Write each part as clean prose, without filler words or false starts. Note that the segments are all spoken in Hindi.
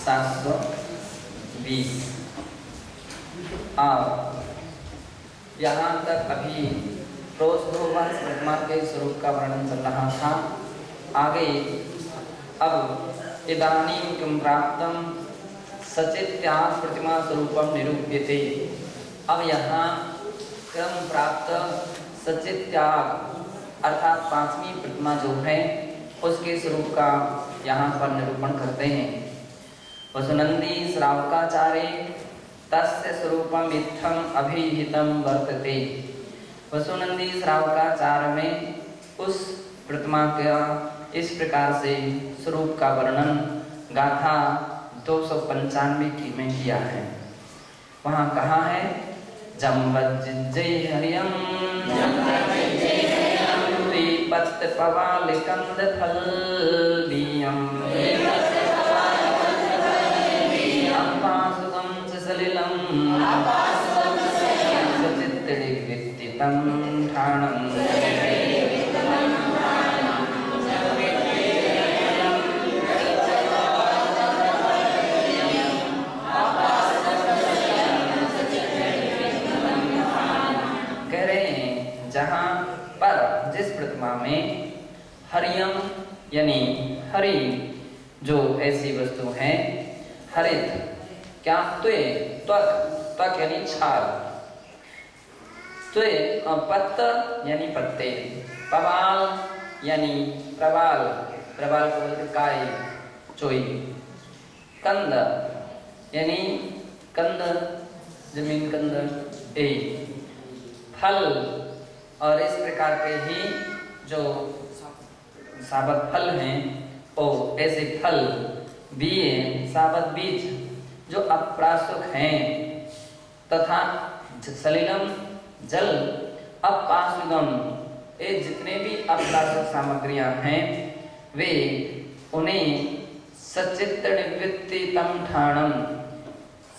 720। और यहाँ तक अभी प्रोसभुवंश प्रतिमा के स्वरूप का वर्णन चल रहा था। आगे अब इदानीं किं प्राप्तं सचित्याग प्रतिमा स्वरूपम निरूप्यते। अब यहाँ क्रम प्राप्त सचित्याग अर्थात पांचवी प्रतिमा जो है उसके स्वरूप का यहाँ पर निरूपण करते हैं। वसुनंदी श्रावकाचार्य तस्य स्वरूपम इत्थम अभिहितम वर्तते। वसुनंदी श्रावकाचार्य में उस प्रतिमा का इस प्रकार से स्वरूप का वर्णन गाथा 295 में किया है। वहाँ कहा है जम्बज्जय हरियम पवालिकंद फलदीयम अपासुकं सलिलम सचित्तदिव्यतितं ठाणं। कह रहे हैं जहाँ पर जिस प्रतिमा में हरियम यानी हरि जो ऐसी वस्तु है, हरित क्या त्वक यानी छाल, पत्त यानी पत्ते, पवाल यानी प्रवाल, प्रवाल को बोलते काय चोई, कंद यानी कंद जमीन कंद ए, फल और इस प्रकार के ही जो साबत फल हैं ओ ऐसे फल, बीए साबत बीज जो अप्रासुक हैं, तथा सलिलम जल, अपासुगम ये जितने भी अप्रासुक सामग्रियां हैं वे उन्हें सचित्त निवृत्तितम ठाणम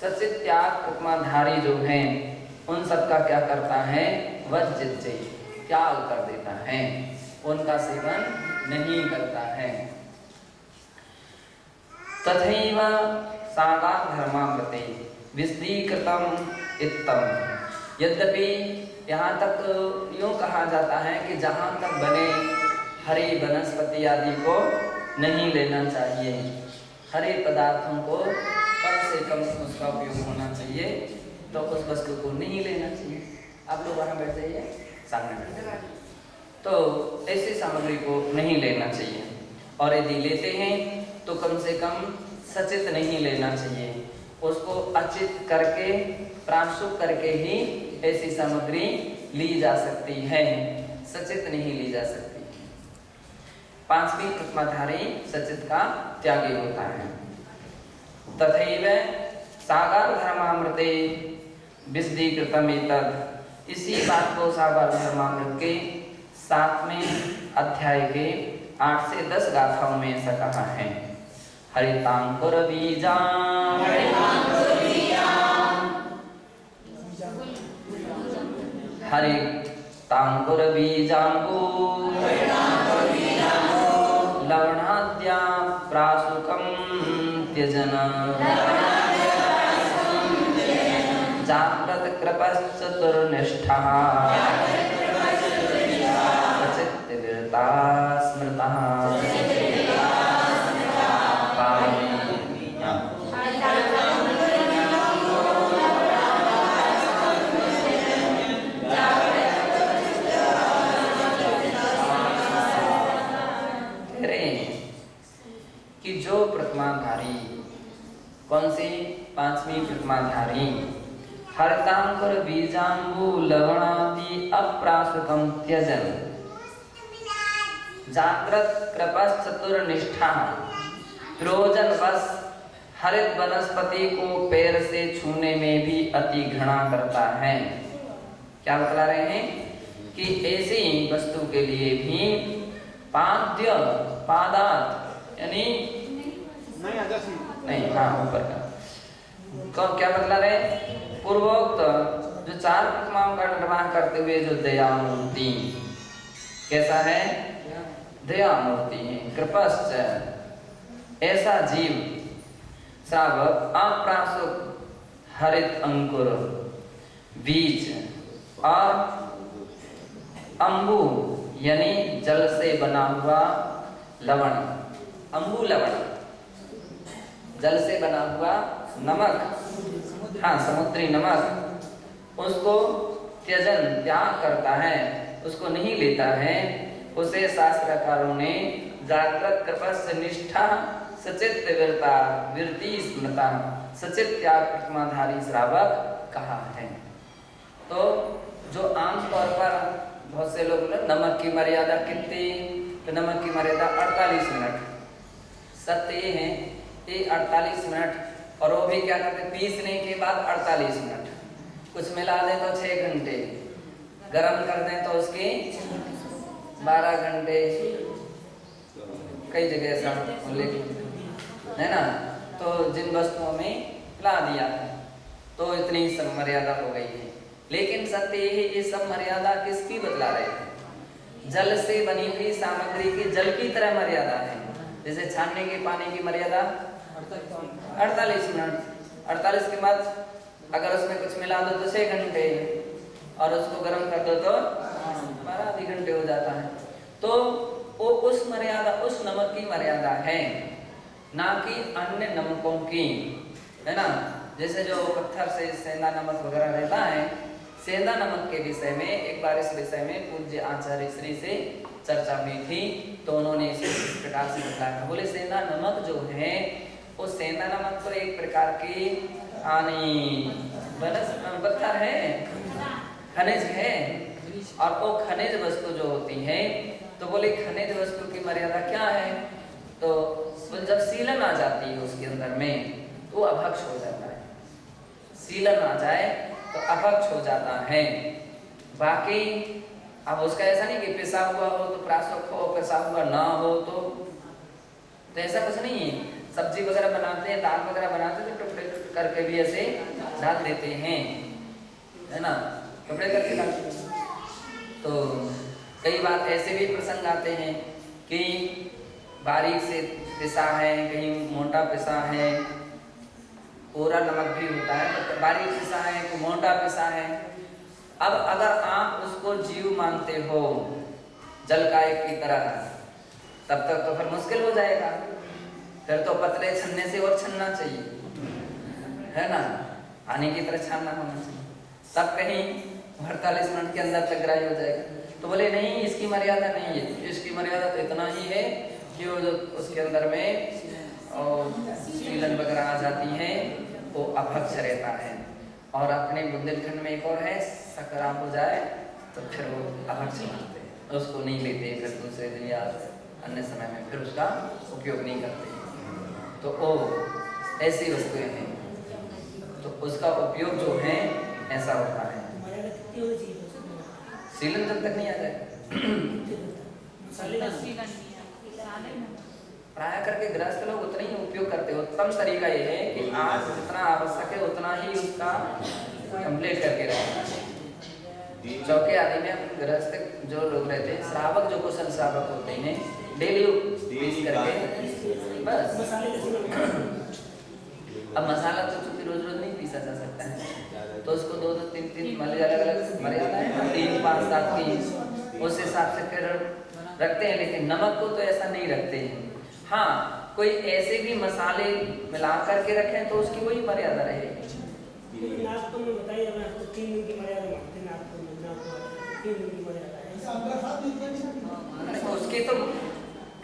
सचित्याग प्रतिमाधारी जो हैं उन सब का क्या करता है, वज्जिज्जे त्याग कर देता है, उनका सेवन नहीं करता है। तथैव सागार धर्मामृते विशदीकृतम इत्तम। यद्यपि यहाँ तक यूँ कहा जाता है कि जहाँ तक बने हरे वनस्पति आदि को नहीं लेना चाहिए, हरे पदार्थों को कम से कम उसका उपयोग होना चाहिए, तो उस वस्तु को नहीं लेना चाहिए। आप लोग वहाँ बैठ जाइए, सामने बैठ जाइए। तो ऐसी सामग्री को नहीं लेना चाहिए, और यदि लेते हैं तो कम से कम सचित नहीं लेना चाहिए, उसको अचित करके प्रांशुक करके ही ऐसी सामग्री ली जा सकती है, सचित नहीं ली जा सकती। पांचवी प्रतिमाधारी सचित का त्यागी होता है। तथैव सागर धर्मामृते विशदीकृतम एतद्। इसी बात को सागर धर्मामृत के 7वें अध्याय के 8 से 10 गाथाओं में ऐसा कहा है। हरितांकुर बीजा हरितांकुर बीजांगु लवणाद्या प्रासुकं त्यजन जाग्रत कृपश्चतुर्निष्ठः सचित्तविरता स्मृतः। कि जो प्रतिमाधारी, कौन सी पांचवी प्रतिमाधारी, हरितांकुर बीजांगु लवणादि अप्रासुकम त्यजन जाग्रत कृपश्चतुर्निष्ठा प्रयोजन वश हरित वनस्पति को पैर से छूने में भी अति घृणा करता है। क्या बतला रहे हैं कि ऐसी वस्तु के लिए भी पाद्य पादात यानी नहीं, हाँ ऊपर का क्या बतला रहे, पूर्वोक्त जो 4 प्रतिमाओं का निर्माण करते हुए जो दया मूर्ति कैसा है, दया मूर्ति है, कृपश्च ऐसा जीव श्रावक अप्रासुक हरित अंकुर बीज और अंबु यानी जल से बना हुआ लवण, अंबु लवण जल से बना हुआ नमक, हाँ समुद्री नमक, उसको त्यजन त्याग करता है, उसको नहीं लेता है, उसे शास्त्रकारों ने जागृत कृपस्य निष्ठा सचित विरता विरति स्मृता सचित त्याग प्रतिमाधारी श्रावक कहा है। तो जो आमतौर पर बहुत से लोग नमक की मर्यादा कितनी, तो नमक की मर्यादा 48 मिनट, सत्य ये है ये 48 मिनट, और वो भी क्या करते पीसने के बाद 48 मिनट, कुछ मिला दें तो 6 घंटे, गरम कर दें तो उसके 12 घंटे, कई जगह ऐसा उल्लेख है ना। तो जिन वस्तुओं में मिला दिया है तो इतनी सब मर्यादा हो गई है। लेकिन सत्य ये सब मर्यादा किसकी बतला रहे हैं? जल से बनी हुई सामग्री की जल की तरह मर्यादा है। जैसे छानने के पानी की मर्यादा 48 मिनट, 48 के बाद अगर उसमें कुछ मिला दो तो 6 घंटे, और उसको गर्म कर दो तो 12 आधे घंटे हो जाता है। तो वो उस मर्यादा, उस नमक की मर्यादा है, ना कि अन्य नमकों की, है ना। जैसे जो पत्थर से सेंधा नमक वगैरह रहता है, सेंधा नमक के विषय में एक बार इस विषय में पूज्य आचार्य श्री से चर्चा हुई थी, तो उन्होंने इसे इस प्रकार से बताया था। बोले सेंधा नमक जो है वो सेंधा नमक तो एक प्रकार की पत्थर है, खनिज है, और वो खनिज वस्तु जो होती है, तो बोले खनिज वस्तु की मर्यादा क्या है? तो जब सीलन आ जाती है उसके अंदर में तो अभक्ष हो जाता है, सीलन आ जाए तो अभक्ष हो जाता है। बाकी अब उसका ऐसा नहीं कि पिसा हुआ हो तो प्रासुक हो, पिसा हुआ ना हो तो ऐसा कुछ नहीं है। सब्जी वगैरह बनाते हैं, दाल वगैरह बनाते हैं तो टुकड़े करके भी ऐसे डाल देते हैं, है ना, टुकड़े करके डालते हैं। तो कई बार ऐसे भी प्रसंग आते हैं कि बारीक से पिसा है, कहीं मोटा पिसा है, कोरा नमक भी होता है, तो बारीक पिसा है तो मोटा पिसा है। अब अगर आप उसको जीव मानते हो जल का एक की तरह, तब तक तो फिर मुश्किल हो जाएगा, फिर तो पतले छन्ने से और छन्ना चाहिए, है ना, पानी की तरह छानना होना चाहिए, तब कहीं 48 मिनट के अंदर तक ग्राही हो जाएगा। तो बोले नहीं, इसकी मर्यादा नहीं है, इसकी मर्यादा तो इतना ही है कि वो जो उसके अंदर में सीलन वगैरह आ जाती है वो अभक्ष रहता है। और अपने बुंदेलखंड में एक और है, सकराम हो जाए तो फिर वो अभक्ष मानते हैं, उसको नहीं लेते, फिर दूसरे दिन या अन्य समय में फिर उसका उपयोग नहीं करते। तो वो ऐसी वस्तुएं हैं, तो उसका उपयोग जो है ऐसा होता है। सीलन जब तक नहीं आ जाए प्राय करके गृहस्थ लोग उतना ही उपयोग करते हैं। उत्तम तरीका ये है कि आज जितना आवश्यक है उतना ही उसका कंप्लीट करके रखना। चौके आदि में गृहस्थ जो लोग रहते हैं, श्रावक जो कुशल श्रावक होते हैं, डेली पीस करके बस। अब मसाला तो चूंकि रोज रोज नहीं पीसा जा सकता है, तो उसको 2-2, 3-3 अलग अलग मर्यादा है, 3, 5, 7 की उस हिसाब से फिर रखते हैं। लेकिन नमक को तो ऐसा नहीं रखते हैं। हाँ, कोई ऐसे भी मसाले मिला करके रखें तो उसकी वही मर्यादा रहेगी। उसके तो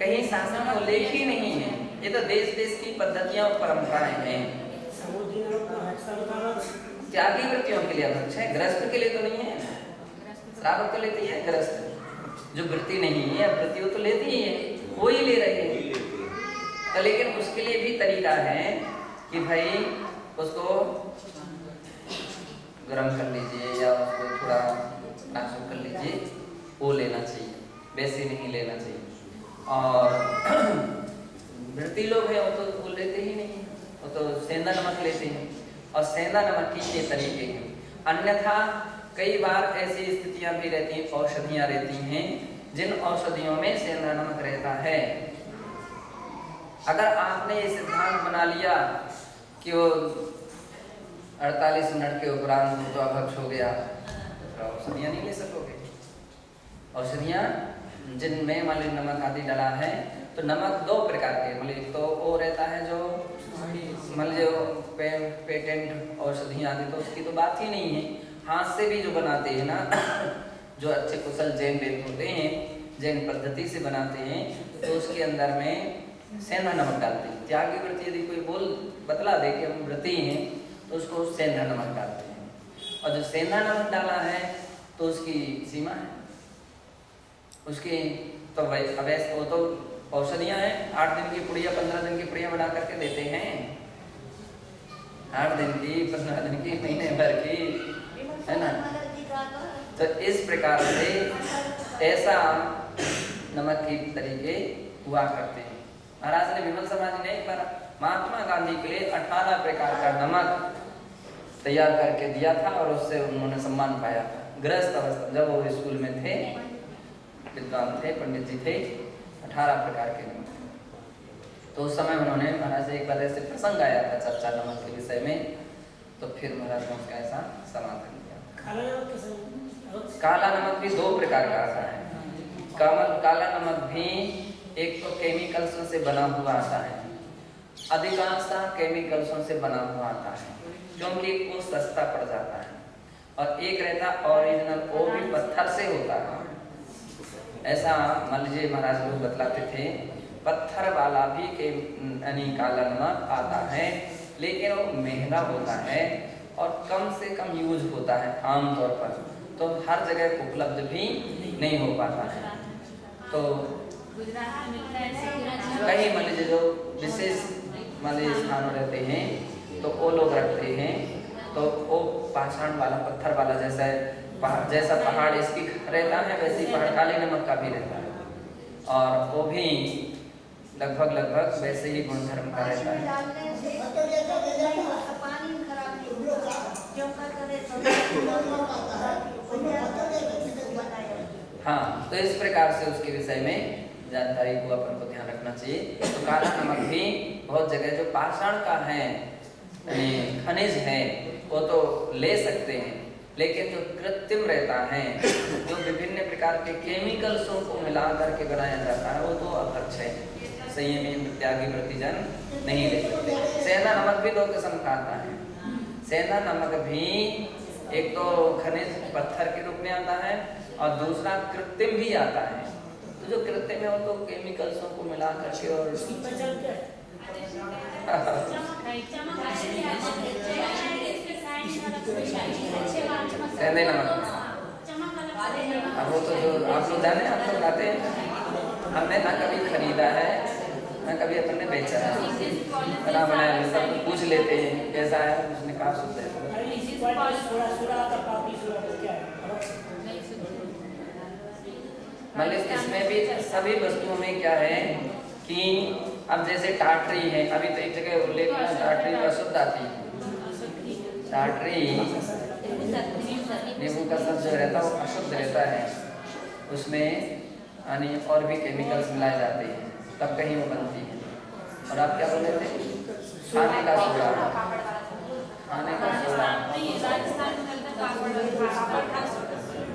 कहीं शासन में उल्लेख ही नहीं है, ये तो देश देश की पद्धतियां और परंपराएं हैं। त्यागी वृत्तियों के लिए अभक्ष है, गृहस्थ के लिए तो नहीं है। श्रावक तो लेती है, गृहस्थ जो वृत्ति नहीं है, वृत्ति वो तो लेती ही है, वो ही ले रहे हैं। तो लेकिन उसके लिए भी तरीका है कि भाई उसको गर्म कर लीजिए या उसको थोड़ा नाजुक कर लीजिए, वो लेना चाहिए, वैसे नहीं लेना चाहिए। और वृत्ति लोग हैं वो तो वो लेते ही नहीं, वो तो सेंधा नमक लेते हैं, और सेंधा नमक की ये तरीके हैं। अन्यथा कई बार ऐसी स्थितियां भी रहती हैं, औषधियां रहती हैं जिन औषधियों में सेंधा नमक रहता है। अगर आपने ये सिद्धांत बना लिया कि वो 48 मिनट के उपरांत वो तो अभक्ष हो गया, तो औषधियाँ नहीं ले सकोगे। औषधियाँ जिनमें मान लीजिए नमक आदि डला है, तो नमक दो प्रकार के, मतलब एक तो वो रहता है जो मान लीजिए पेटेंट औषधियाँ आदि, तो उसकी तो बात ही नहीं है। हाथ से भी जो बनाते हैं ना जो अच्छे कुशल जैन वेद होते हैं, जैन पद्धति से बनाते हैं, तो उसके अंदर में सेंधा नमक डालते हैं। त्यागी व्रत यदि कोई बोल बतला दे कि हम व्रती हैं, तो उसको सेंधा नमक डालते हैं। और जो सेंधा नमक डाला है तो उसकी सीमा है, उसकी तो अवैध वो तो औषधियाँ हैं। 8 दिन की पुड़िया 15 दिन की पुड़िया बना करके देते हैं, 8 दिन की 15 दिन की महीने भर की, है ना। तो इस प्रकार से ऐसा नमक की तरीके हुआ करते हैं। महाराज ने विमल समाज ने एक बार महात्मा गांधी के लिए 18 प्रकार का नमक तैयार करके दिया था और उससे उन्होंने सम्मान पाया था। गृहस्थ अवस्था जब वो स्कूल में थे, विद्वान थे, पंडित जी थे, 18 प्रकार के नमक। तो उस समय उन्होंने महाराज से एक बार ऐसे प्रसंग आया था चर्चा नमक के विषय में, तो फिर महाराज ने उसका ऐसा समाधान किया। काला नमक भी 2 प्रकार का आता है। काला नमक भी एक तो केमिकल्सों से बना हुआ आता है, अधिकांशतः केमिकल्सों से बना हुआ आता है क्योंकि वो सस्ता पड़ जाता है। और एक रहता ओरिजिनल, वो भी पत्थर से होता है। ऐसा मान लीजिए महाराज लोग बतलाते थे, पत्थर वाला भी काला नमक आता है, लेकिन वो महंगा होता है और कम से कम यूज होता है आमतौर पर, तो हर जगह उपलब्ध भी नहीं हो पाता है। तो कहीं मान लीजिए जो विशेष मान लीजिए स्थान रहते हैं तो वो लोग रखते हैं, तो वो पाषाण वाला पत्थर वाला जैसा पहाड़ इसकी रहता है, वैसे ही पहाड़ काले नमक का भी रहता है, और वो भी लगभग वैसे ही गुणधर्म का रहता है। हाँ, तो इस प्रकार से उसके विषय में जानकारी को अपन को ध्यान रखना चाहिए। तो काला नमक भी बहुत जगह जो पाषाण का है, खनिज है, वो तो ले सकते हैं, लेकिन जो कृत्रिम रहता है, जो विभिन्न प्रकार के केमिकल्सों को मिला करके बनाया जाता है, वो तो अभक्ष है, संयमी त्यागी व्रतिजन नहीं ले सकते। सेंधा नमक भी 2 किस्म का आता है। सेंधा नमक भी एक तो खनिज पत्थर के रूप में आता है और दूसरा कृत्रिम भी आता है। तो जो कृत्रिम है वो तो केमिकल्सों को मिला करके और सेंधे नमक, अब वो तो जो आप लोग जाने, आप लोग लाते हैं, हमने ना कभी खरीदा है ना कभी अपन ने बेचा है, बना बनाया सब पूछ लेते हैं कैसा है, उसने कहा शुद्ध है। मतलब इसमें भी सभी वस्तुओं में क्या है कि अब जैसे टाटरी है, अभी तो एक जगह उल्लेख है टाटरी अशुद्ध आती है। टाटरी नींबू का सब जो रहता है वो अशुद्ध रहता है, उसमें यानी और भी केमिकल्स मिलाए जाते हैं, तब कहीं वो बनती है। और आप क्या बोले थे? खाने का सोडा, खाने का सोडा,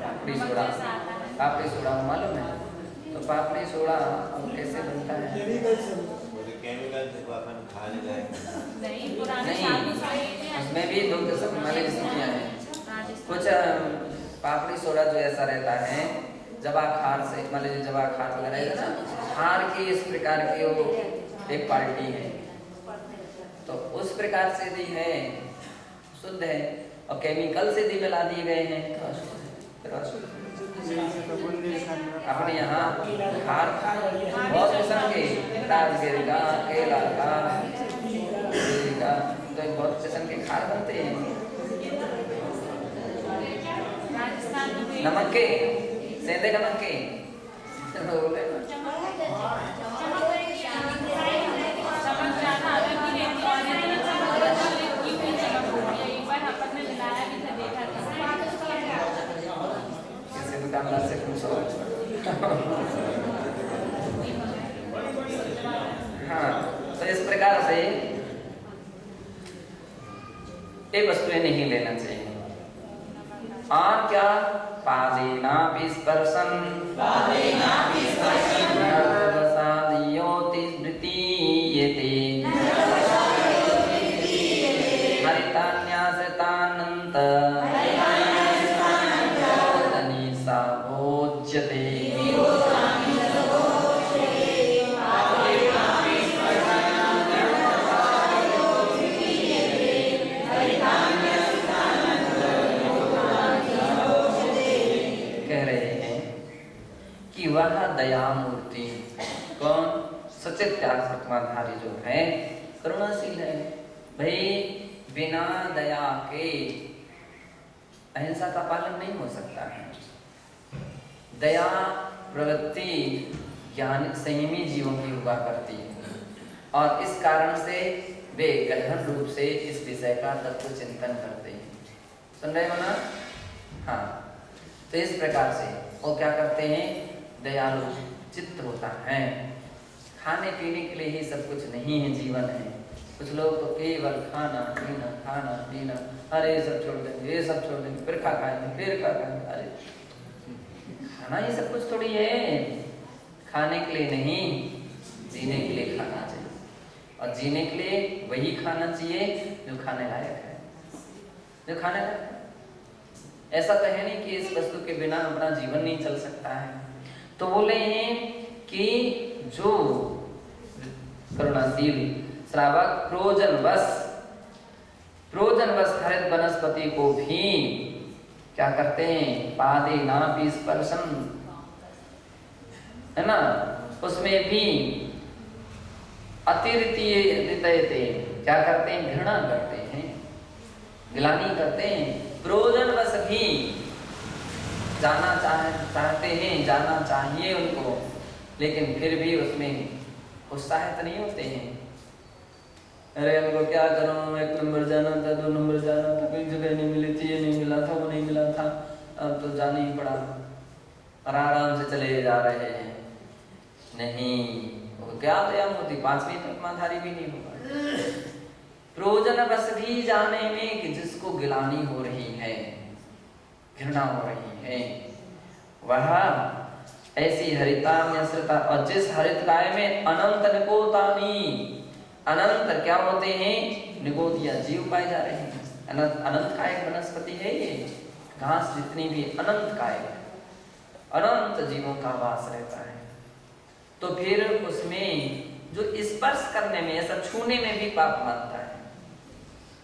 पापड़ी सोडा, पापड़ी सोडा मालूम है? तो पापड़ी सोडा कैसे बनता है? नहीं, उसमें भी 2 किस्म वाली स्थितियाँ हैं। कुछ पापड़ी सोडा जो ऐसा रहता है जवाखार से, मान लीजिए जवाखार वगैरह है ना, खार की इस प्रकार की वो एक क्वालिटी है, तो उस प्रकार से भी है, शुद्ध है, और केमिकल से भी मिला दिए गए हैं तो अपने यहाँ खार बहुत किस्म के, राजगिरी का, केला का, तो बहुत किस्म के खार बनते हैं। नमक के, सेंधे नमक के किसी दुकानदार से पूछो। हाँ, तो इस प्रकार से ये वस्तुएं नहीं लेना चाहिए। और क्या, पादेना स्पर्शन वृतीयते हरितान्यासतानन्त तनीसा भोज्यते। वह दया मूर्ति कौन, सचित त्याग प्रतिमाधारी जो है, करुणाशील है। भाई बिना दया के अहिंसा का पालन नहीं हो सकता है। दया प्रवृत्ति ज्ञान संयमी जीवों की हुआ करती है और इस कारण से वे गहन रूप से इस विषय का तत्व चिंतन करते हैं। सुन रहे हो ना? हाँ, तो इस प्रकार से वो क्या करते हैं, दयालु चित्त होता है। खाने पीने के लिए ही सब कुछ नहीं है, जीवन है। कुछ लोग तो केवल खाना पीना खाना पीना, अरे ये सब छोड़ देंगे, ये सब छोड़ देंगे, फिर खा खाएंगे, फिर खा खाएंगे। अरे खाना ये सब कुछ थोड़ी है, खाने के लिए नहीं, जीने के लिए खाना चाहिए। और जीने के लिए वही खाना चाहिए जो खाने लायक है, जो खाने लायक है। ऐसा तो है नहीं कि इस वस्तु के बिना अपना जीवन नहीं चल सकता है। तो बोले हैं कि जो करुणाशील श्रावक प्रोजनवश हरित वनस्पति को भी क्या करते हैं, पादे नापि स्पर्शन, है ना, उसमें भी अतिरिते क्या करते हैं, घृणा करते हैं, गिलानी करते हैं। प्रोजनवश भी चाहते हैं, जाना चाहिए उनको, लेकिन फिर भी उसमें उत्साहित नहीं होते हैं। अरे हमको क्या करूं, 1 नंबर जाना था, 2 नंबर जाना था, कोई जगह नहीं मिली थी, ये नहीं मिला था, वो नहीं मिला था, अब तो जाना ही पड़ा और आराम से चले जा रहे हैं। नहीं, वो क्या दया होती, 5वीं प्रतिमाधारी भी नहीं होगा। प्रोजनवश भी जाने में कि जिसको गिलानी हो रही है, घृणा हो रही है, वह ऐसी हरितान्यश्रिता, और जिस हरित काय में अनंत निकोतानी, अनंत क्या होते हैं, निकोतिया जीव पाए जा रहे हैं। अनंत काय वनस्पति है ये, घास जितनी भी अनंत काय, अनंत जीवों का वास रहता है। तो फिर उसमें जो स्पर्श करने में, ऐसा छूने में भी पाप मानता है,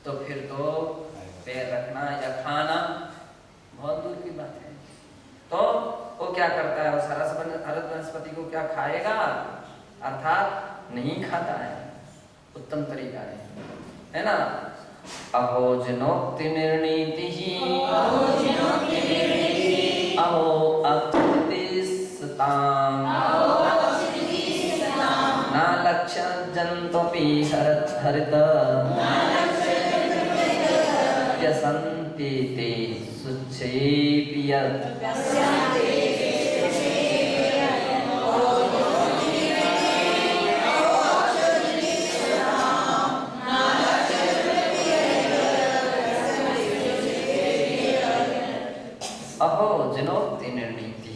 तो फिर तो पैर रखना या खाना बहुत दूर की बात है। तो वो क्या करता है, उस हरित वनस्पति को क्या खाएगा, अर्थात नहीं खाता है। उत्तम तरीका है ना। अहो जनोक्ति निर्णीति ही अहो अक्षतिस्तां न लक्ष्य जन्तोपि हरित व्यसन्ति ते सुच्छेऽपि यत्। अहो जनोक्ति निर्णीति,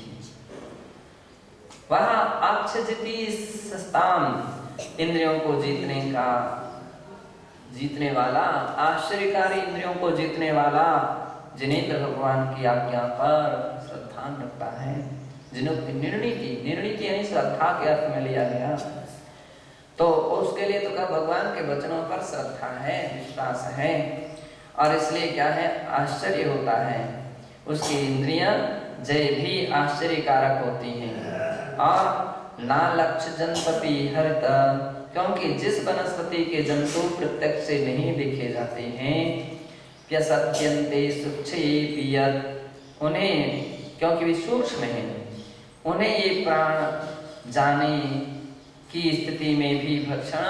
वह अक्षजिति सस्ताम, इंद्रियों को जीतने वाला, आश्चर्यकारी इंद्रियों को जीतने वाला, जिनेंद्र भगवान की आज्ञा पर श्रद्धा रखता है। जिनोक्ति निर्णीति यानी श्रद्धा के अर्थ में लिया गया, तो उसके लिए तो क्या भगवान के वचनों पर श्रद्धा है, विश्वास है, और इसलिए क्या है, आश्चर्य होता है। उसकी इंद्रियां जय भी आश्चर्यकारक होती हैं। और ना लक्ष्य जंतपि हरित, क्योंकि जिस वनस्पति के जंतु प्रत्यक्ष से नहीं देखे जाते हैं, व्यसत्यन्ते सूक्ष्मेऽपि यत्, उन्हें क्योंकि वे सूक्ष्म हैं, उन्हें ये प्राण जाने की स्थिति में भी भक्षण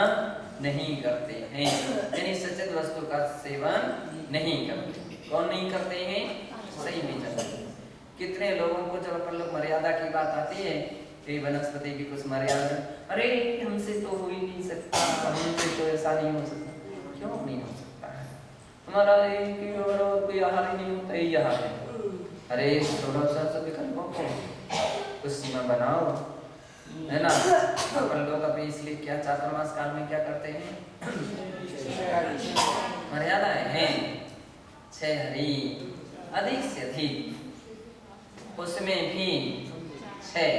नहीं करते हैं, यानी सचेत वस्तु का सेवन नहीं करते। कौन नहीं करते हैं? सही नहीं चलते। कितने लोगों को जब अपन लोग मर्यादा की बात आती है, ये वनस्पति की कुछ मर्यादा, अरे हमसे तो हो ही नहीं सकता, हमसे तो ऐसा नहीं हो सकता। क्यों नहीं हो सकता है? हमारा एक ही और कोई आहार ही नहीं होता, यही आहार है। अरे थोड़ा सा सब विकल्पों को कुछ सीमा बनाओ, है ना। अपन लोग अभी इसलिए क्या चातुर्मास काल में क्या करते हैं, मर्यादाएं हैं 6 हरि, अधिक से अधिक, उसमें भी 6,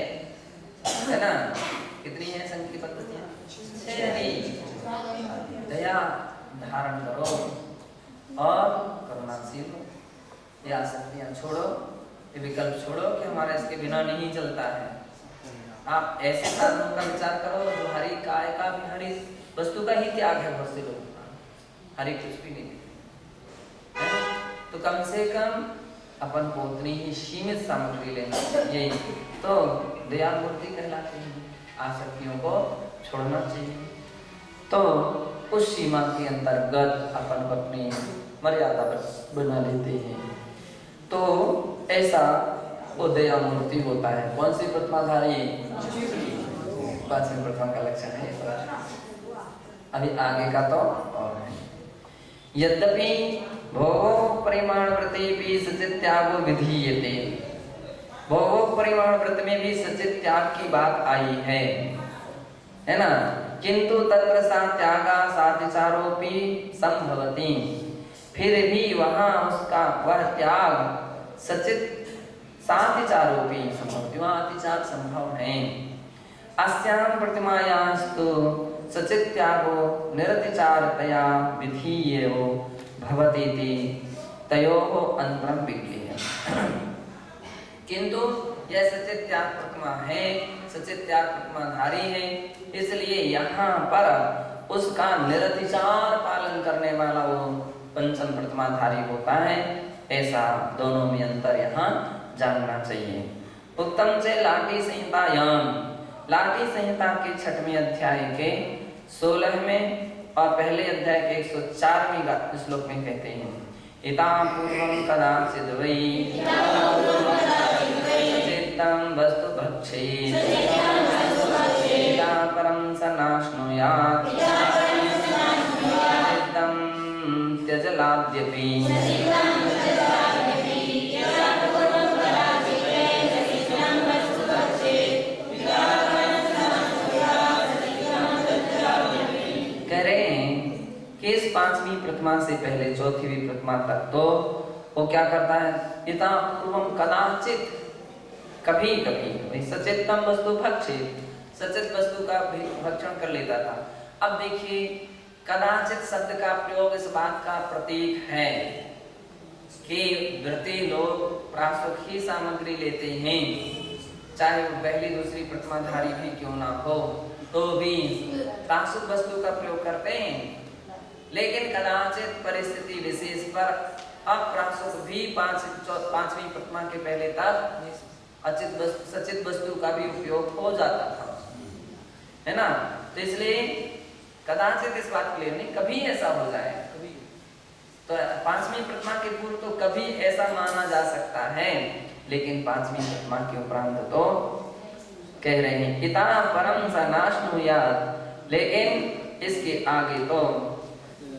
है ना। कितनी है संघ की पद्धतियां, 6 हरि। दया धारण करो और करुणाशील हो, ये आसक्तियां छोड़ो, ये विकल्प छोड़ो कि हमारा इसके बिना नहीं चलता है। आप ऐसे साधनों का विचार करो जो हरि काय का भी, हरि वस्तु का ही त्याग है बहुत से लोगों का, हरि कुछ भी नहीं है। तो कम से कम अपन को उतनी ही सीमित सामग्री लेना चाहिए, तो दया मूर्ति कहलाते हैं। आसक्तियों को छोड़ना चाहिए, तो उस सीमा के अंतर्गत अपन को अपनी मर्यादा बना लेते हैं। तो ऐसा वो दया मूर्ति होता है। कौन सी प्रतिमाधारी, 5वीं प्रतिमा का लक्षण है। अभी आगे का तो और है, यद्यपि भोगो परिमाण व्रते भी सचित त्यागो विधीयते, भोगो परिमाण व्रत में भी सचित त्याग की बात आई है ना। किंतु तत्र सा त्यागा सातिचारोपि संभवति, फिर भी वहां उसका वह त्याग सचित सातिचारोपि संभवति, वहां अतिचार संभव है। अस्याम प्रतिमायास्तु सचित त्यागो निरतिचारतया विधीयो भवतीति तयोः अंतरं विज्ञेयः। किंतु यह सचित त्याग प्रतिमा है, सचित त्याग प्रतिमाधारी है, इसलिए यहाँ पर उसका निरतिचार पालन करने वाला वो पंचम प्रतिमाधारी होता है। ऐसा दोनों में अंतर यहाँ जानना चाहिए। उत्तम से लाठी संहितायाम, लाठी संहिता के 6वें अध्याय के 16वें और पहले अध्याय के 104वें श्लोक में कहते हैं, इता पूर्वं कदाचिद् वै सचित्तं वस्तु भक्षेत् इता परं स नाश्नुयात् सचित्तं त्यजलाद्यपि। कह रहे हैं कि इस 5वीं प्रतिमा से पहले 4थी प्रतिमा तक तो वो क्या करता है, इता पूर्वम कदाचित, कभी कभी सचेतम वस्तु भक्षेत, सचेत वस्तु का भक्षण कर लेता था। अब देखिए कदाचित शब्द का प्रयोग इस बात का प्रतीक है कि व्रती लोग प्रासुक ही सामग्री लेते हैं, चाहे वो पहली दूसरी प्रतिमाधारी भी क्यों ना हो, तो भी प्रासुक वस्तु का प्रयोग करते हैं। लेकिन कदाचित परिस्थिति विशेष पर अप्रासुक भी 5वीं प्रतिमा के पहले तक सचित वस्तु का भी उपयोग हो जाता था, है ना। तो इसलिए कदाचित इस बात के लिए नहीं, कभी ऐसा हो जाए, कभी तो 5वीं प्रतिमा के पूर्व तो कभी ऐसा माना जा सकता है, लेकिन 5वीं प्रतिमा के उपरांत तो कह रहे हैं इता परम स नाश्नुयात्, लेकिन इसके आगे तो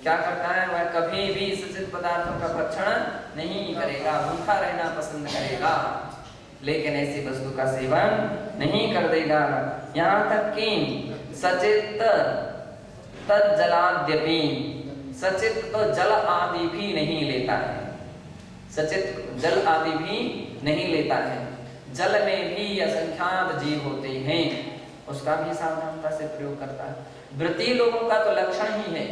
क्या करता है, वह कभी भी सचित पदार्थों का भक्षण नहीं करेगा, भूखा रहना पसंद करेगा, लेकिन ऐसी वस्तु का सेवन नहीं कर देगा। यहाँ तक कि सचित तज्जलाद्यपि, सचित तो जल आदि भी नहीं लेता है, सचित जल आदि भी नहीं लेता है। जल में भी असंख्यात जीव होते हैं, उसका भी सावधानता से प्रयोग करता है। व्रती लोगों का तो लक्षण ही है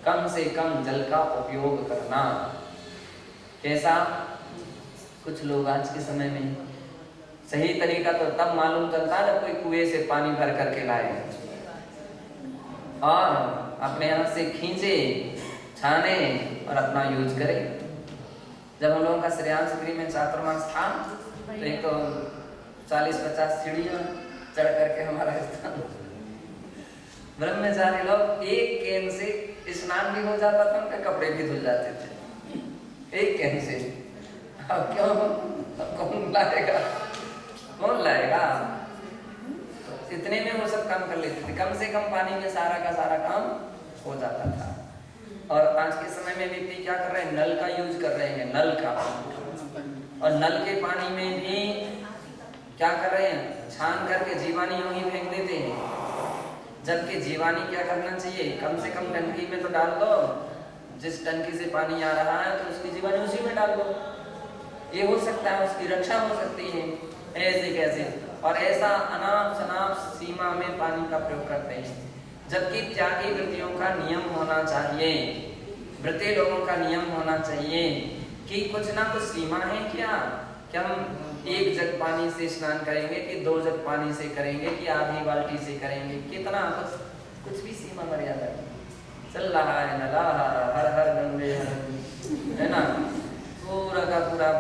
कम से कम जल का उपयोग करना। कैसा, कुछ लोग आज के समय में सही तरीका तो तब मालूम चलता है जब कोई कुएं से पानी भर करके लाए और अपने हाथ से खींचे, छाने और अपना यूज करे। जब हम लोगों का श्रेयांश गृह में चातुर्मास था तो एक तो 40-50 सीढ़ियां चढ़ करके हमारा स्थान, ब्रह्मचारी लोग एक कैन से स्नान भी हो जाता था, उनके कपड़े भी धुल जाते थे एक कैन से। अब क्यों, कौन लाएगा, कौन लाएगा? इतने में वो सब काम कर लेते थे, कम से कम पानी में सारा का सारा काम हो जाता था। और आज के समय में व्यक्ति क्या कर रहे हैं, नल का यूज कर रहे हैं, नल का। और नल के पानी में भी क्या कर रहे हैं, छान करके जीवानी यूं ही फेंक देते हैं। जबकि जीवानी क्या करना चाहिए, कम से कम टंकी में तो डाल दो, जिस टंकी से पानी आ रहा है तो उसकी जीवानी उसी में डाल दो, ये हो सकता है, उसकी रक्षा हो सकती है। ऐसे कैसे, और ऐसा अनाप शनाप सीमा में पानी का प्रयोग करते हैं। जबकि त्यागी वृत्तियों का नियम होना चाहिए, व्रती लोगों का नियम होना चाहिए कि कुछ ना कुछ सीमा है क्या हम 1 जग पानी से स्नान करेंगे कि 2 जग पानी से करेंगे कि आधी बाल्टी से करेंगे, कितना कुछ भी सीमा मर्यादा चल रहा है ना, हर हर गंगे है ना, पूरा का पूरा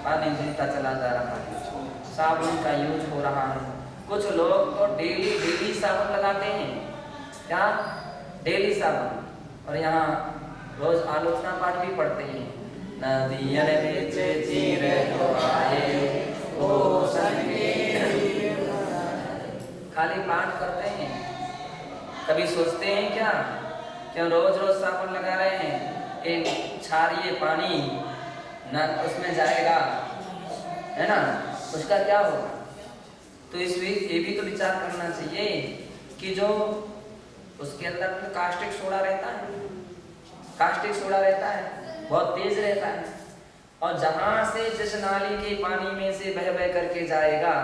पानी धुलता चला जा रहा है, साबुन का यूज हो रहा है। कुछ लोग तो डेली साबुन लगाते हैं, क्या डेली साबुन, और यहाँ रोज आलोचना पाठ भी पढ़ते हैं, नदियन बिच चीर आए ओ संगे, खाली पाठ करते हैं। कभी सोचते हैं क्या क्यों रोज रोज साबुन लगा रहे हैं, एक क्षारीय पानी ना उसमें जाएगा, है ना, उसका क्या होगा। तो ये भी तो विचार करना चाहिए कि जो उसके अंदर तो कास्टिक सोडा रहता है, कास्टिक सोडा रहता है, बहुत तेज रहता है, और जहां से जिस नाली के पानी में से बह बह करके जाएगा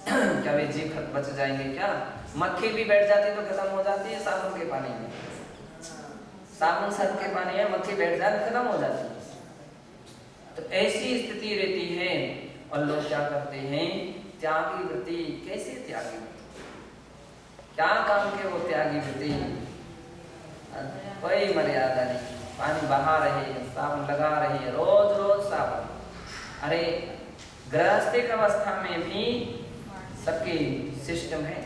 क्या वे जीव बच जाएंगे क्या, मक्खी भी बैठ जाती तो खत्म हो जाती है साबुन के पानी में, साबुन सर्फ के पानी में मक्खी बैठ जाती खत्म हो जाती है। तो ऐसी स्थिति रहती है, और लोग क्या करते हैं, त्यागी वृत्ति, कैसे त्यागी, क्या काम के वो त्यागी वृत्ति, कोई मर्यादा नहीं, पानी बहा रहे, साबुन लगा रहे, रोज रोज साबुन। अरे गृहस्थिक अवस्था में भी सबकी सिस्टम है,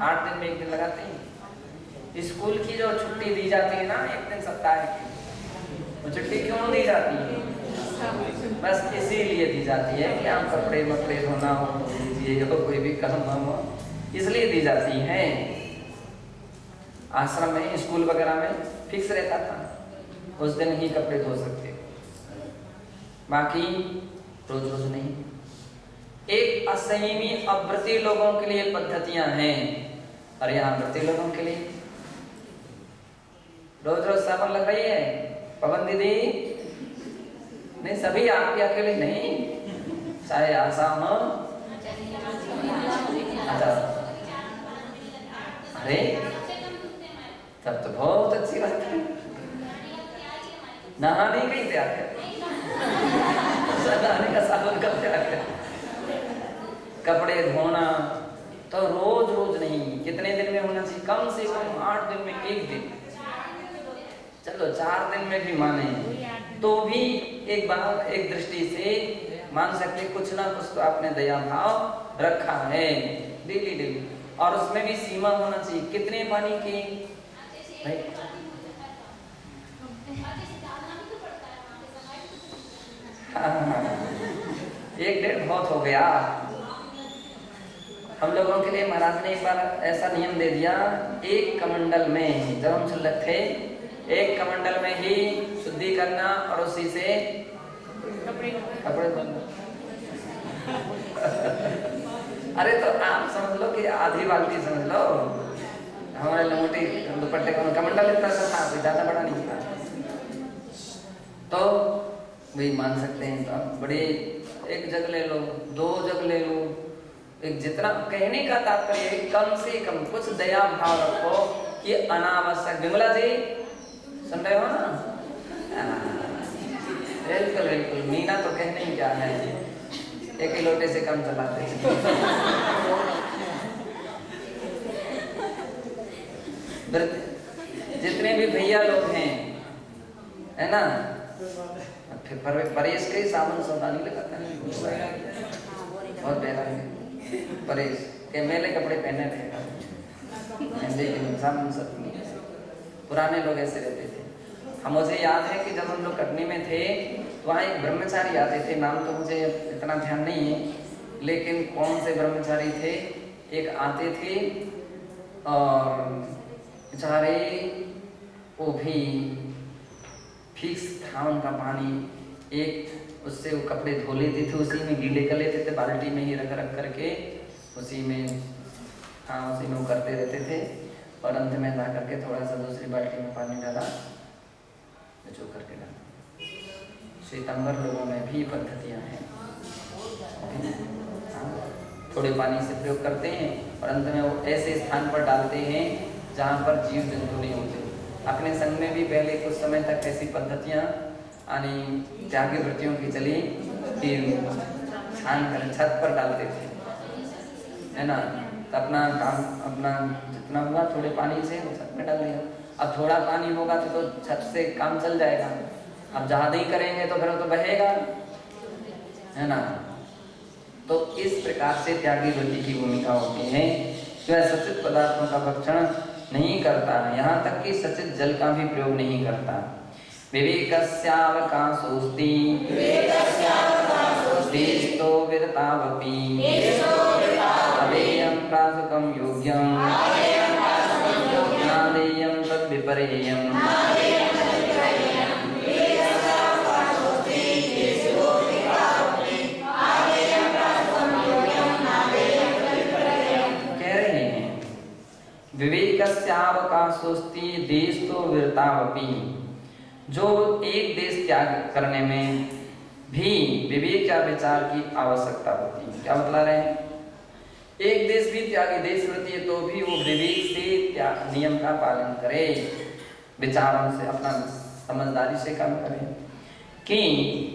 8 दिन में 1 दिन लगाते हैं। स्कूल की जो छुट्टी दी जाती है ना 1 दिन सप्ताह की, वो छुट्टी क्यों दी जाती है, बस इसीलिए दी जाती है कि आप कपड़े मकड़े धोना हो तो लीजिए, हो कोई भी काम हो, इसलिए दी जाती है। आश्रम में, स्कूल वगैरह में फिक्स रहता था, उस दिन ही कपड़े धो सकते हो, बाकी रोज रोज नहीं। एक असंयमी अव्रती लोगों के लिए पद्धतियां हैं, और यहाँ व्रती लोगों के लिए रोज रोज साबुन लग रही है। पवन दीदी नहीं, सभी आपके अकेले नहीं, चाहे आसाम, अच्छा, अरे तब तो बहुत अच्छी बात है, नहाने का ही त्याग है, नहाने का साबुन का त्याग है। कपड़े धोना तो रोज रोज नहीं, कितने दिन में होना चाहिए, कम से कम 8 दिन में 1 दिन, चलो 4 दिन में भी माने तो भी एक बात, एक दृष्टि से मान सकते कुछ ना कुछ तो आपने दया भाव रखा है डेली, और उसमें भी सीमा होना चाहिए, कितने पानी की भाई, हाँ, 1-1.5 बहुत हो गया। हम लोगों के लिए महाराज ने एक बार ऐसा नियम दे दिया, 1 कमंडल में, जब हम शुल्लक थे 1 कमंडल में ही शुद्धि करना, और उसी से कपड़े धोना। अरे तो आप समझ लो कि आधी बाल्टी समझ लो, हमारे लंगोटी दुपट्टे का कमंडल इतना सा था, ज्यादा बड़ा नहीं था, तो वही मान सकते हैं। तो आप बड़े 1 जग ले लो, 2 जग ले लो, एक जितना, कहने का तात्पर्य कम से कम कुछ दया भाव रखो कि अनावश्यक। विमला जी सुन रहे हो ना, बिल्कुल बिल्कुल, मीना तो कहने ही क्या है, 1 ही लोटे से कम चलाते जितने भी भैया लोग हैं, है ना, फिर परेश के साबुन सौदा नहीं लगाता है, बहुत बेहरा है परेश के, मेले कपड़े पहने रहेगा, लेकिन साबुन सब नहीं। पुराने लोग ऐसे रहते थे। हम, मुझे याद है कि जब हम लोग कटनी में थे तो वहाँ एक ब्रह्मचारी आते थे, नाम तो मुझे इतना ध्यान नहीं है, लेकिन कौन से ब्रह्मचारी थे, एक आते थे और बेचारे वो भी फिक्स था उनका पानी, एक उससे वो कपड़े धो लेते थे, उसी में गीले कर लेते थे, बाल्टी में ही रख रख करके उसी में उसी में वो करते रहते थे। और अंत में ला करके थोड़ा सा दूसरी बाल्टी में पानी डाला, जो करके डाला। श्वेतांबर लोगों में भी पद्धतियाँ हैं, थोड़े पानी से प्रयोग करते हैं और अंत में वो ऐसे स्थान पर डालते हैं जहाँ पर जीव जंतु नहीं होते। अपने संघ में भी पहले कुछ समय तक ऐसी पद्धतियाँ यानी त्यागी वृत्तियों की चली कि छान कर छत पर डालते थे, है ना। तो अपना काम अपना जितना हुआ थोड़े पानी से छत में डाल दिया। अब थोड़ा पानी होगा तो छत से काम चल जाएगा, अब ज़्यादा ही करेंगे तो फिर तो बहेगा, है ना। तो इस प्रकार से त्यागी वृत्ति की भूमिका होती है। वह सचित पदार्थों का भक्षण नहीं करता, यहाँ तक कि सचित जल का भी प्रयोग नहीं करता। विवेकस्यावकाशोऽस्ति देशतो विरतावपि अदेयं प्रासुकं योग्यं नादेयं तद्विपर्ययम्। विवेकस्यावकाशोऽस्ति देशतो विरतावपि, जो एक देश त्याग करने में भी विवेक या विचार की आवश्यकता होती है। क्या बतला रहे हैं? एक देश भी त्यागी देश वृत्ति है तो भी वो विवेक से नियम का पालन करे, विचारों से अपना समझदारी से काम करे कि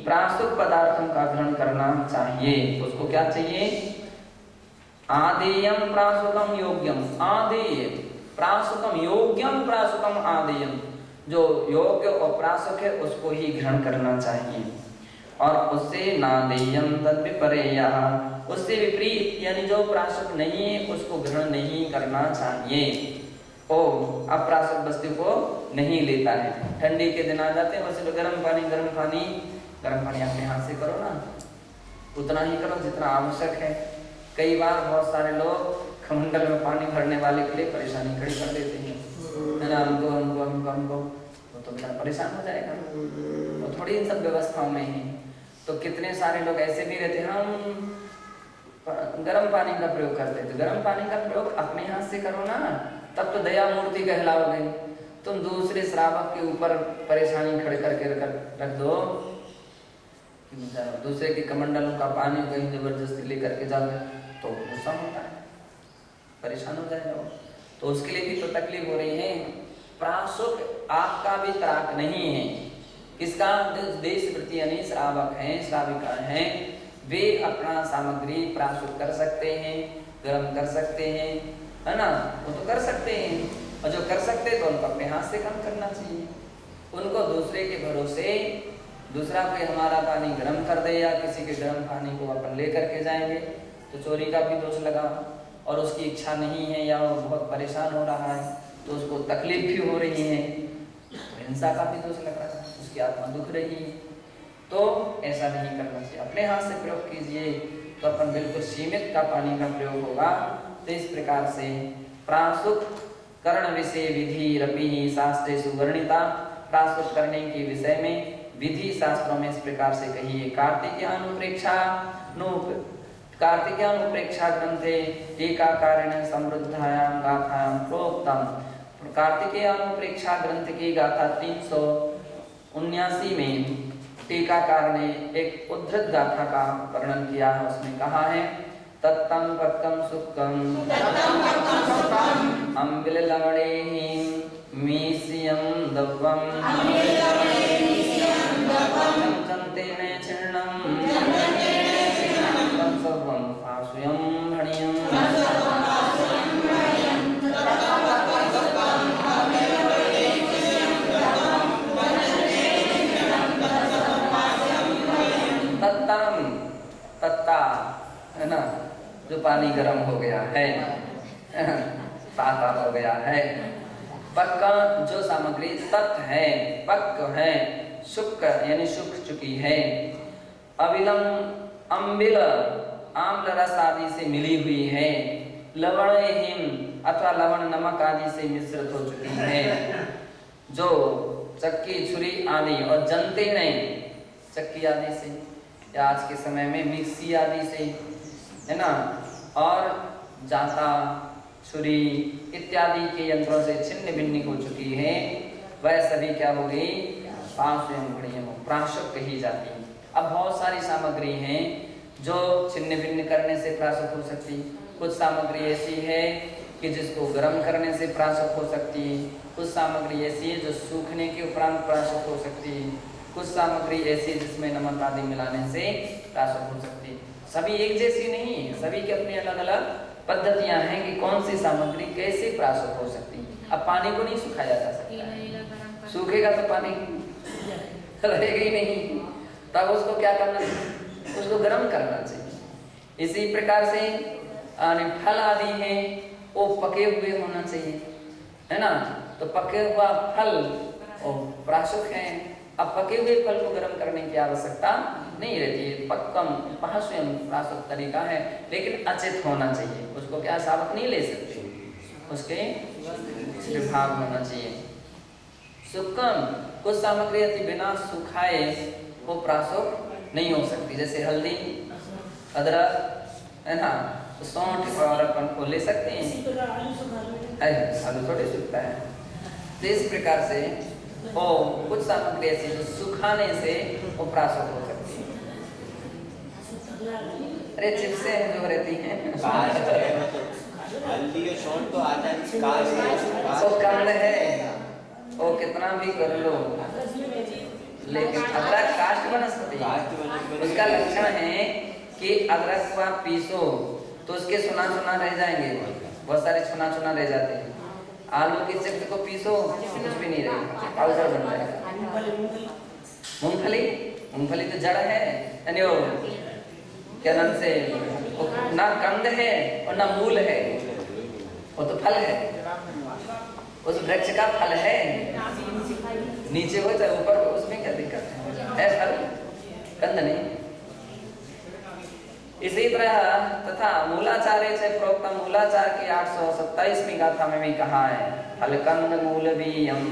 प्रासुक पदार्थों का ग्रहण करना चाहिए। उसको क्या चाहिए? आदेयम प्रासुकम योग्यम, आदेय प्रासुकम योग्यम प्रासुकम आदेयम, जो योग्य और प्रासुक है उसको ही ग्रहण करना चाहिए। और उससे नादेयम तद्विपर्ययः, उससे विपरीत यानी जो प्रासुक नहीं है उसको ग्रहण नहीं करना चाहिए। ओ अप्रासुक वस्तु को नहीं लेता है। ठंडी के दिन आ जाते हैं वैसे तो गर्म पानी अपने हाथ से करो ना, उतना ही करो जितना आवश्यक है। कई बार बहुत सारे लोग कमंडल में पानी भरने वाले के लिए परेशानी खड़ी कर देते हैं, है ना। हमको तो बेचारा परेशान हो जाएगा, वो थोड़ी इन सब व्यवस्थाओं में है। तो कितने सारे लोग ऐसे भी रहते हैं, हम गर्म पानी का प्रयोग करते थे। गर्म पानी का प्रयोग अपने हाथ से करो ना, तब तो दया मूर्ति कहलाओगे। तुम दूसरे श्रावक के ऊपर परेशानी खड़े करके रख दो, दूसरे के कमंडलों का पानी कहीं जबरदस्ती लेकर के जाओ तो गुस्सा होता है, परेशान हो जाएगा। तो उसके लिए भी तो तकलीफ हो रही है। प्रासुक आपका भी त्राक नहीं है, किसका? देश वृत्ति यानी श्रावक हैं, श्राविका हैं, वे अपना सामग्री प्रासुक कर सकते हैं, गर्म कर सकते हैं, है ना। वो तो कर सकते हैं, और जो कर सकते हैं तो उनको अपने हाथ से काम करना चाहिए। उनको दूसरे के भरोसे दूसरा कोई हमारा पानी गर्म कर दे या किसी के गर्म पानी को अपन ले करके जाएंगे तो चोरी का भी दोष लगा, और उसकी इच्छा नहीं है या वो बहुत परेशान हो रहा है तो उसको तकलीफ भी हो रही है, तो हिंसा का भी दोष लग रहा है, उसकी आत्मा दुख रही है। तो ऐसा नहीं करना चाहिए, अपने हाथ से प्रयोग कीजिए तो अपन बिल्कुल सीमित का पानी का प्रयोग होगा। तो इस प्रकार से प्रासुक कर्ण विषय विधि रपि शास्त्रे सुवर्णिता, प्रासुक करने के विषय में विधि शास्त्रों में इस प्रकार से कही है। कार्तिकेयानुप्रेक्षा ग्रंथे टीकाकारेण समृद्धायां गाथायां प्रोक्तम। कार्तिकेयानुप्रेक्षा ग्रंथ की गाथा 379 में टीकाकार ने एक उद्धृत गाथा का वर्णन किया है। उसमें कहा है तत्तं पक्कं सुक्कं अम्बिल लवणेहि मीसियं दव्वं चंचन्तेन छिन्नं सर्वं आश्वयं भणियं। तत्ता है ना, जो पानी गर्म हो गया है, ताता हो गया है। पक्का जो सामग्री तत् है, पक्क है, शुक्र यानी सूख चुकी है। अविलम अम्बिल आम्ल रस आदि से मिली हुई है। लवण हिम अथवा लवण नमक आदि से मिश्रित हो चुकी है। जो चक्की छुरी आदि और जनते नहीं चक्की आदि से या आज के समय में मिक्सी आदि से, है ना, और जाता छुरी इत्यादि के यंत्रों से छिन्न भिन्न हो चुकी है, वह सभी क्या हो गई, प्राशक कही जाती है। अब बहुत सारी सामग्री हैं जो छिन्न भिन्न करने से प्राशक हो सकती, कुछ सामग्री ऐसी है कि जिसको गर्म करने से प्राशक हो सकती है, कुछ सामग्री ऐसी है जो सूखने के उपरांत प्राशक हो सकती है, कुछ सामग्री ऐसी जिसमें नमक आदि मिलाने से प्राशक हो सकती है। सभी एक जैसी नहीं है, सभी की अपनी अलग अलग पद्धतियां हैं कि कौन सी सामग्री कैसे प्राशक हो सकती है। अब पानी को नहीं सुखाया जा सकता, सूखेगा तो पानी रहेगा ही नहीं, तब उसको क्या करना चाहिए, उसको गर्म करना चाहिए। इसी प्रकार से फल आदि हैं वो पके हुए होना चाहिए, है ना, तो पके हुआ फल और प्राशक है। अब पके हुए फल को गर्म करने की आवश्यकता नहीं रहती है, पक्कम स्वयं प्राशक तरीका है, लेकिन अचित होना चाहिए, उसको क्या साबुत नहीं ले सकते, उसके विभाग होना चाहिए। सुक्कम कुछ सामग्री यदि बिना सुखाए वो प्राशक नहीं हो सकती, जैसे हल्दी, अदरक, है ना, तो सौंठ और अपन को ले सकते हैं, आलू थोड़ी सूखता है। तो इस प्रकार से वो कुछ सामग्री ऐसी जो सुखाने से वो प्राशक हो सकती है। अरे चिप्से जो रहती हैं हल्दी के सौंठ तो आता है, वो कंद है, वो कितना भी कर लो, लेकिन अदरक काष्ठ वनस्पति, उसका लक्षण है कि अदरक को आप पीसो तो उसके सुना सुना रह जाएंगे, बहुत सारे सुना सुना रह जाते हैं। आलू के चिप्स को पीसो कुछ भी नहीं रहेगा, पाउडर बन जाएगा। मूंगफली तो जड़ है, यानी वो क्या नाम से, ना कंद है और ना मूल है, वो तो फल है, उस वृक्ष का फल है, नीचे हो चाहे ऊपर हो, उसमें क्या दिक्कत है फल, कंद नहीं। इसी तरह तथा मूलाचार्य से प्रोक्त मूलाचार की 827वीं गाथा में भी कहा है, फल कंद मूल बीयम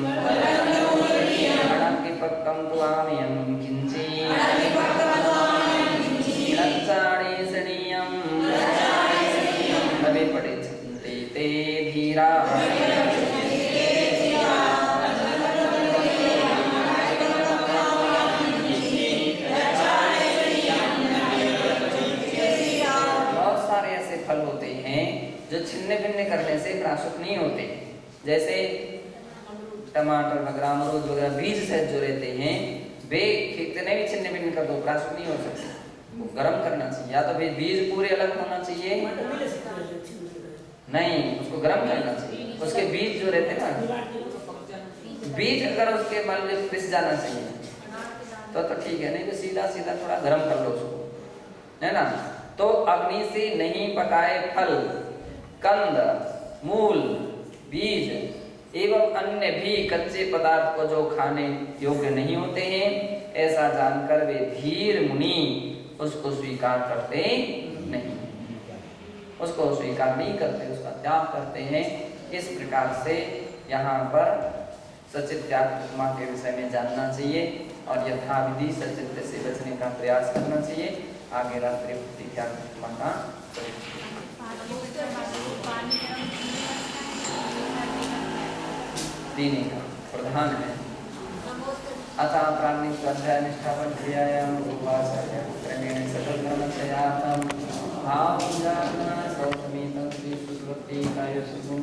पक्कम तुआमियम किंची लच्चाणी सनियम नवे पड़े ते धीरा। फल होते हैं जो छिन्न भिन्न करने से प्राशक नहीं होते, जैसे टमाटर वगैरह, अमरूद वगैरह बीज से जो रहते हैं वे कितने भी छिन्न भिन्न कर दो प्राशक नहीं हो सकते, वो गर्म करना चाहिए, या तो फिर बीज पूरे अलग होना चाहिए, नहीं उसको गर्म करना चाहिए, उसके बीज जो रहते हैं ना, बीज अगर उसके मान लो पिस जाना चाहिए तो ठीक है, नहीं तो सीधा सीधा थोड़ा गर्म कर लो उसको, है ना। तो अग्नि से नहीं पकाए फल, कंद, मूल, बीज एवं अन्य भी कच्चे पदार्थ को जो खाने योग्य नहीं होते हैं, ऐसा जानकर वे धीर मुनि उसको स्वीकार करते नहीं, उसको स्वीकार नहीं करते, उसका त्याग करते हैं। इस प्रकार से यहाँ पर सचित त्याग उपमा के विषय में जानना चाहिए और यथाविधि सचित से बचने का प्रयास करना चाहिए। आगे रात्रि त्याग उपमा का पीने का प्रधान है। अतः प्राणी स्वाध्याय निष्ठापन क्रियायाम उपासना क्रमेण सकल कर्मचयातम भाव जाना सौतमीतम श्री सुकृति काय सुगुण